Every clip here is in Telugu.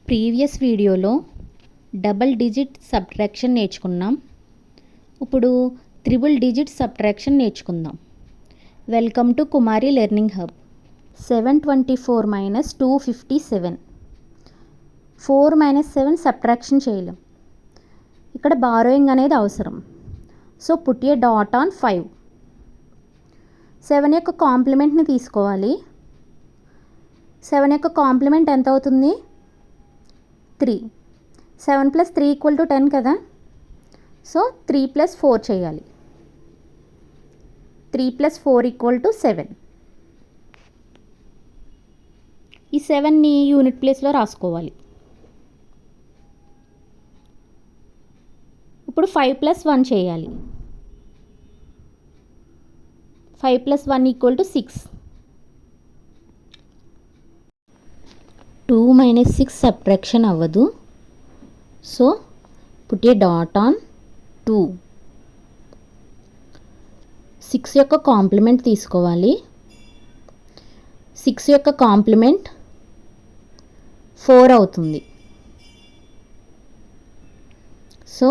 ప్రీవియస్ వీడియోలో డబల్ డిజిట్ సబ్ట్రాక్షన్ నేర్చుకున్నాం. ఇప్పుడు త్రిబుల్ డిజిట్ సబ్ట్రాక్షన్ నేర్చుకుందాం. Welcome to Kumari learning hub. 724 minus 257. 4 minus 7 subtraction చేయలేం. ఇక్కడ బారోయింగ్ అనేది అవసరం. So put a dot on 5. 7 యొక్క కాంప్లిమెంట్ని తీసుకోవాలి. 7 యొక్క కాంప్లిమెంట్ ఎంత అవుతుంది? 3. 7 ప్లస్ 3 ఈక్వల్ టు 10 కదా. సో 3 ప్లస్ 4 చేయాలి. 3 ప్లస్ 4 ఈక్వల్ టు 7. ఈ 7ని యూనిట్ ప్లేస్లో రాసుకోవాలి. ఇప్పుడు 5 ప్లస్ 1 చేయాలి. 5 plus 1 equal to 6. 2 minus 6 subtraction అవ్వదు. So put a dot on 2. 6 యొక్క కాంప్లిమెంట్ తీసుకోవాలి. 6 యొక్క కాంప్లిమెంట్ 4 అవుతుంది. So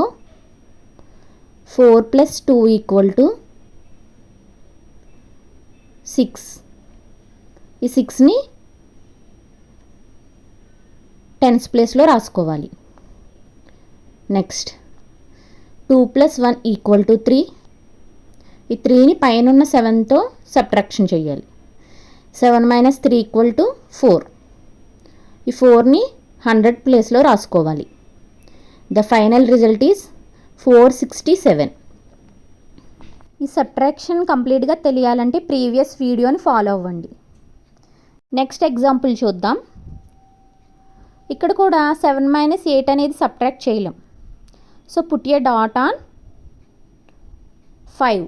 4 plus 2 equal to 6. ఈ 6ని టెన్స్ ప్లేస్లో రాసుకోవాలి. Next 2 plus 1 equal to 3. ఈ 3ని పైన ఉన్న 7తో సబ్ట్రాక్షన్ చేయాలి. 7 మైనస్ 3 ఈక్వల్ టు 4. ఈ 4ని 100 ప్లేస్లో రాసుకోవాలి. The final result is 467. ఈ సబ్ట్రాక్షన్ కంప్లీట్గా తెలియాలంటే ప్రీవియస్ వీడియోని ఫాలో అవ్వండి. నెక్స్ట్ ఎగ్జాంపుల్ చూద్దాం. ఇక్కడ కూడా 7 మైనస్ 8 అనేది సబ్ట్రాక్ట్ చేయలేం. So put a dot on 5.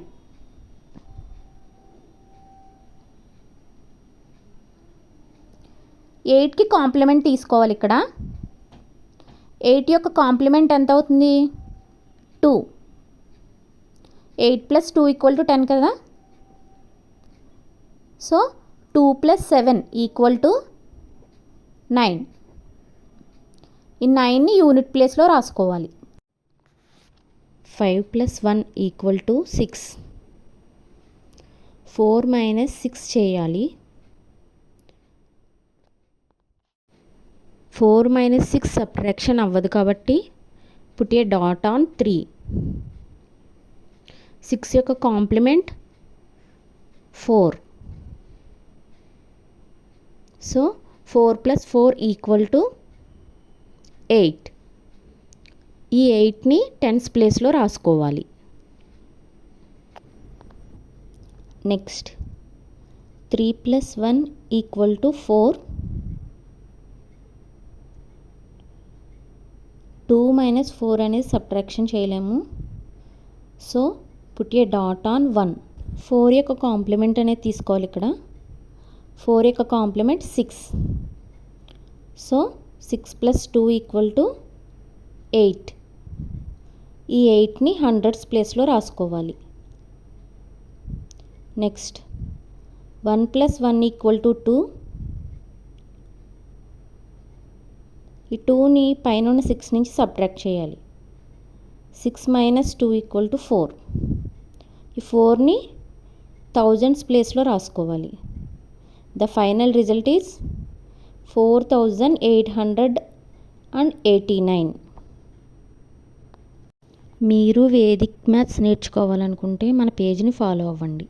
8కి కాంప్లిమెంట్ తీసుకోవాలి. ఇక్కడ 8 యొక్క కాంప్లిమెంట్ ఎంత అవుతుంది? 2. 8 ప్లస్ 2 ఈక్వల్ టు 10 కదా. So 2 plus 7 equal to 9. ఈ 9ని యూనిట్ ప్లేస్లో రాసుకోవాలి. 5 ప్లస్ 1 ఈక్వల్ టు 6. 4 మైనస్ 6 చేయాలి. 4 మైనస్ 6 సబ్ట్రాక్షన్ అవ్వదు కాబట్టి పుట్ ఏ డాట్ ఆన్ 3. 6 యొక్క complement 4. So 4 plus 4 equal to 8. ఈ 8ని టెన్స్ ప్లేస్లో రాసుకోవాలి. Next 3 plus 1 equal to 4. 2 minus 4 అనేది సబ్ట్రాక్షన్ చేయలేము. So put a dot on 1. 4 యొక్క కాంప్లిమెంట్ అనేది తీసుకోవాలి. ఇక్కడ 4 యొక్క complement 6. So 6 plus 2 equal to 8. ఈ 8ని 100s ప్లేస్లో రాసుకోవాలి. Next 1 plus 1 equal to 2. ఈ 2ని పైన ఉన్న 6 నుంచి సబ్ట్రాక్ట్ చేయాలి. 6 మైనస్ 2 ఈక్వల్ టు 4. ఈ 4ని 1000s ప్లేస్లో రాసుకోవాలి. The final result is 4889. మీరు వేదిక్ మ్యాథ్స్ నేర్చుకోవాలనుకుంటే మన పేజ్ని ఫాలో అవ్వండి.